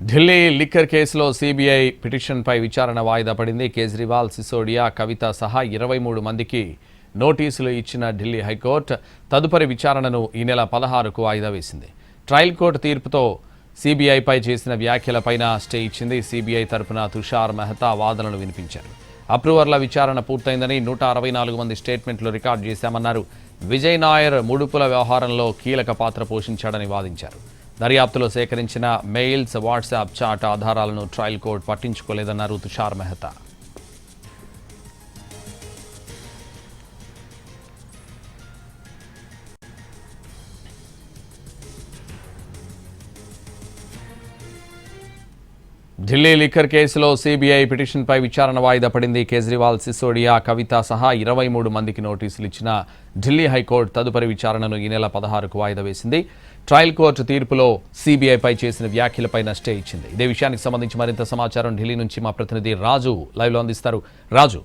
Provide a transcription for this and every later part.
Delhi liquor కేసులో CBI పిటిషన్పై విచారణ వాయిదా పడింది. కేజ్రీవాల్, సిసోడియా, కవిత సహా 23 మందికి నోటీసులు ఇచ్చిన ఢిల్లీ హైకోర్టు తదుపరి విచారణను ఈ నెల 16కు వాయిదా వేసింది. ట్రయల్ కోర్టు తీర్పుతో సీబీఐపై చేసిన వ్యాఖ్యలపైన స్టే ఇచ్చింది. సీబీఐ తరపున తుషార్ మెహతా వాదనలు వినిపించారు. అప్రూవర్ల విచారణ పూర్తయిందని 164 మంది స్టేట్మెంట్లు రికార్డు చేశామన్నారు. విజయ్ నాయర్ ముడుపుల వ్యవహారంలో కీలక పాత్ర పోషించాడని వాదించారు. దర్యాప్తులో సేకరించిన మెయిల్స్, వాట్సాప్ చాట్ ఆధారాలను ట్రయల్ కోర్టు పట్టించుకోలేదన్నారు తుషార్ మెహతా. ఢిల్లీ లిక్కర్ కేసులో సీబీఐ పిటిషన్పై విచారణ వాయిదా పడింది. కేజ్రీవాల్, సిసోడియా, కవిత సహా 23 మందికి నోటీసులు ఇచ్చిన ఢిల్లీ హైకోర్టు తదుపరి విచారణను ఈ నెల 16కు వాయిదా వేసింది. ట్రయల్ కోర్టు తీర్పులో సీబీఐపై చేసిన వ్యాఖ్యలపైన స్టే ఇచ్చింది. ఇదే విషయానికి సంబంధించి మరింత సమాచారం ఢిల్లీ నుంచి మా ప్రతినిధి రాజు లైవ్లో అందిస్తారు. రాజు,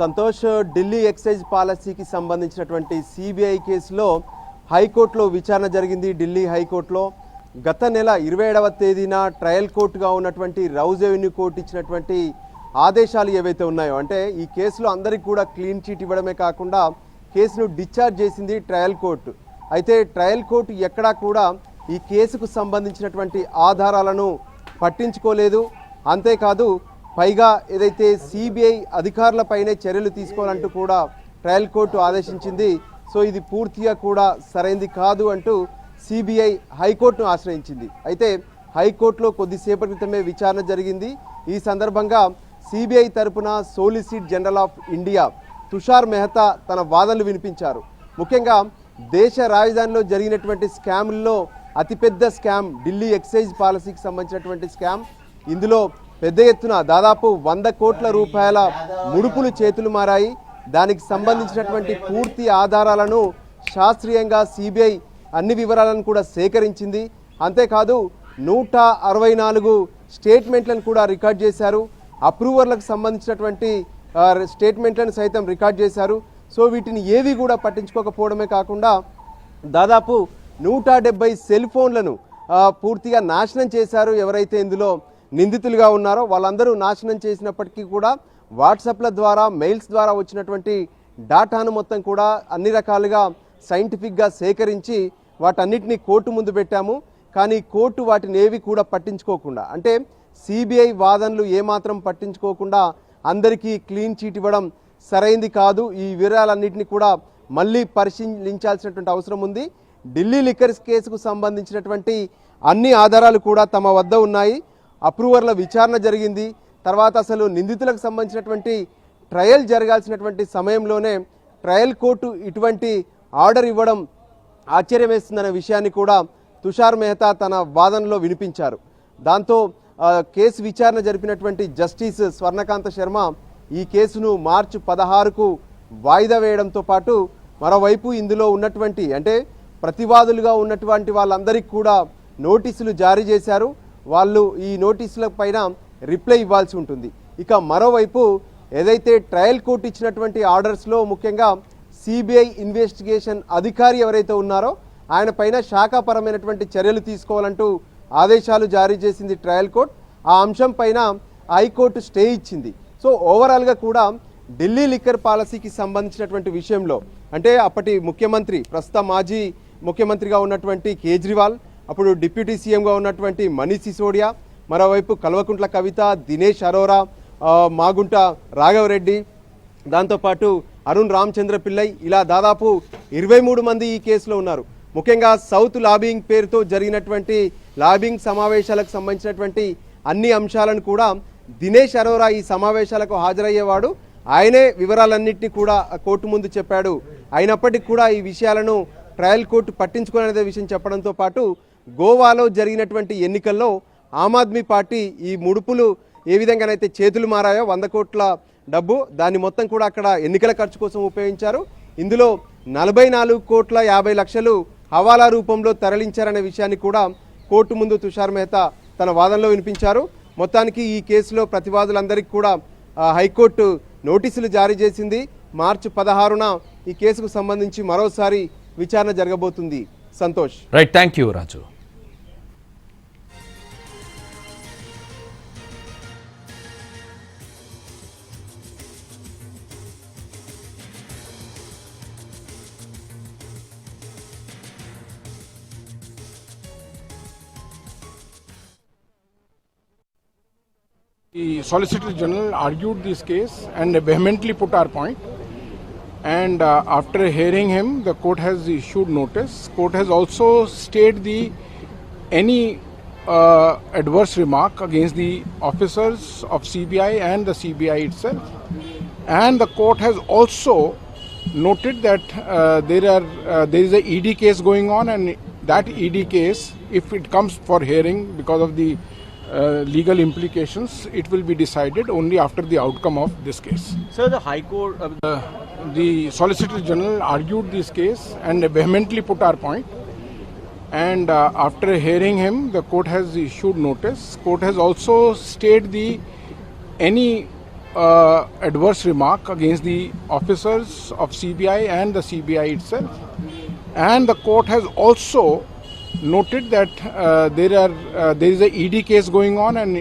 సంతోష్, ఢిల్లీ ఎక్సైజ్ పాలసీకి సంబంధించినటువంటి సీబీఐ కేసులో హైకోర్టులో విచారణ జరిగింది. ఢిల్లీ హైకోర్టులో గత నెల 27వ తేదీన ట్రయల్ కోర్టుగా ఉన్నటువంటి రౌజ్ ఎవెన్యూ కోర్టు ఇచ్చినటువంటి ఆదేశాలు ఏవైతే ఉన్నాయో, అంటే ఈ కేసులో అందరికీ కూడా క్లీన్ చీట్ ఇవ్వడమే కాకుండా కేసును డిశ్చార్జ్ చేసింది ట్రయల్ కోర్టు. అయితే ట్రయల్ కోర్టు ఎక్కడా కూడా ఈ కేసుకు సంబంధించినటువంటి ఆధారాలను పట్టించుకోలేదు. అంతేకాదు, పైగా ఏదైతే సిబిఐ అధికారులపైనే చర్యలు తీసుకోవాలంటూ కూడా ట్రయల్ కోర్టు ఆదేశించింది. సో ఇది పూర్తిగా కూడా సరైంది కాదు అంటూ సిబిఐ హైకోర్టును ఆశ్రయించింది. అయితే హైకోర్టులో కొద్దిసేపటి క్రితమే విచారణ జరిగింది. ఈ సందర్భంగా సిబిఐ తరపున solicitor general of India Tushar Mehta తన వాదనలు వినిపించారు. ముఖ్యంగా దేశ రాజధానిలో జరిగినటువంటి స్కామ్ల్లో అతిపెద్ద స్కామ్ ఢిల్లీ ఎక్సైజ్ పాలసీకి సంబంధించినటువంటి స్కామ్. ఇందులో పెద్ద ఎత్తున దాదాపు 100 కోట్ల రూపాయల ముడుపులు చేతులు మారాయి. దానికి సంబంధించినటువంటి పూర్తి ఆధారాలను శాస్త్రీయంగా సిబిఐ అన్ని వివరాలను కూడా సేకరించింది. అంతేకాదు 164 స్టేట్మెంట్లను కూడా రికార్డ్ చేశారు. అప్రూవర్లకు సంబంధించినటువంటి స్టేట్మెంట్లను సైతం రికార్డ్ చేశారు. సో వీటిని ఏవి కూడా పట్టించుకోకపోవడమే కాకుండా దాదాపు 170 సెల్ ఫోన్లను పూర్తిగా నాశనం చేశారు. ఎవరైతే ఇందులో నిందితులుగా ఉన్నారో వాళ్ళందరూ నాశనం చేసినప్పటికీ కూడా వాట్సాప్ల ద్వారా, మెయిల్స్ ద్వారా వచ్చినటువంటి డాటాను మొత్తం కూడా అన్ని రకాలుగా సైంటిఫిక్గా సేకరించి వాటన్నిటినీ కోర్టు ముందు పెట్టాము. కానీ కోర్టు వాటిని ఏవి కూడా పట్టించుకోకుండా, అంటే సిబిఐ వాదనలు ఏమాత్రం పట్టించుకోకుండా అందరికీ క్లీన్ చీట్ ఇవ్వడం సరైంది కాదు. ఈ వివరాలన్నింటినీ కూడా మళ్ళీ పరిశీలించాల్సినటువంటి అవసరం ఉంది. ఢిల్లీ లిక్కర్స్ కేసుకు సంబంధించినటువంటి అన్ని ఆధారాలు కూడా తమ వద్ద ఉన్నాయి. అప్రూవర్ల విచారణ జరిగింది. తర్వాత అసలు నిందితులకు సంబంధించినటువంటి ట్రయల్ జరగాల్సినటువంటి సమయంలోనే ట్రయల్ కోర్టు ఇటువంటి ఆర్డర్ ఇవ్వడం ఆశ్చర్యం వేస్తుందనే విషయాన్ని కూడా తుషార్ మెహతా తన వాదనలో వినిపించారు. దాంతో కేసు విచారణ జరిపినటువంటి జస్టిస్ స్వర్ణకాంత శర్మ ఈ కేసును మార్చి 16కు వాయిదా వేయడంతో పాటు మరోవైపు ఇందులో ఉన్నటువంటి, అంటే ప్రతివాదులుగా ఉన్నటువంటి వాళ్ళందరికీ కూడా నోటీసులు జారీ చేశారు. వాళ్ళు ఈ నోటీసుల పైన రిప్లై ఇవ్వాల్సి ఉంటుంది. ఇక మరోవైపు ఏదైతే ట్రయల్ కోర్టు ఇచ్చినటువంటి ఆర్డర్స్లో ముఖ్యంగా సిబిఐ ఇన్వెస్టిగేషన్ అధికారి ఎవరైతే ఉన్నారో ఆయన పైన శాఖాపరమైనటువంటి చర్యలు తీసుకోవాలంటూ ఆదేశాలు జారీ చేసింది ట్రయల్ కోర్టు. ఆ అంశం పైన హైకోర్టు స్టే ఇచ్చింది. సో ఓవరాల్గా కూడా ఢిల్లీ లిక్కర్ పాలసీకి సంబంధించినటువంటి విషయంలో, అంటే అప్పటి ముఖ్యమంత్రి, ప్రస్తుత మాజీ ముఖ్యమంత్రిగా ఉన్నటువంటి కేజ్రీవాల్, అప్పుడు డిప్యూటీ సీఎంగా ఉన్నటువంటి మనీష్ సిసోడియా, మరోవైపు కల్వకుంట్ల కవిత, దినేష్ అరోరా, మాగుంట రాఘవరెడ్డి, దాంతోపాటు అరుణ్ రామచంద్ర పిల్లై, ఇలా దాదాపు 23 మంది ఈ కేసులో ఉన్నారు. ముఖ్యంగా సౌత్ లాబింగ్ పేరుతో జరిగినటువంటి లాబింగ్ సమావేశాలకు సంబంధించినటువంటి అన్ని అంశాలను కూడా దినేష్ అరోరా ఈ సమావేశాలకు హాజరయ్యేవాడు. ఆయనే వివరాలన్నింటినీ కూడా కోర్టు ముందు చెప్పాడు. అయినప్పటికీ కూడా ఈ విషయాలను ట్రయల్ కోర్టు పట్టించుకునే విషయం చెప్పడంతో పాటు గోవాలో జరిగినటువంటి ఎన్నికల్లో ఆమ్ ఆద్మీ పార్టీ ఈ ముడుపులు ఏ విధంగానైతే చేతులు మారాయో 100 కోట్ల డబ్బు, దాన్ని మొత్తం కూడా అక్కడ ఎన్నికల ఖర్చు కోసం ఉపయోగించారు. ఇందులో 44 కోట్ల 50 లక్షలు హవాలా రూపంలో తరలించారనే విషయాన్ని కూడా కోర్టు ముందు తుషార్ మెహతా తన వాదనలో వినిపించారు. మొత్తానికి ఈ కేసులో ప్రతివాదులందరికీ కూడా హైకోర్టు నోటీసులు జారీ చేసింది. మార్చి 16న ఈ కేసుకు సంబంధించి మరోసారి విచారణ జరగబోతుంది. Santosh. Right, thank you Raju. The Solicitor General argued this case and vehemently put our point. And after hearing him, the court has issued notice. Court has also stayed any adverse remark against the officers of CBI and the CBI itself. And the court has also noted that there is a ED case going on, and that ED case, if it comes for hearing because of the legal implications, it will be decided only after the outcome of this case. Sir, the High Court. The Solicitor General argued this case and vehemently put our point. And after hearing him, the court has issued notice. Court has also stayed any adverse remark against the officers of CBI and the CBI itself. And the court has also noted that there is a ED case going on, and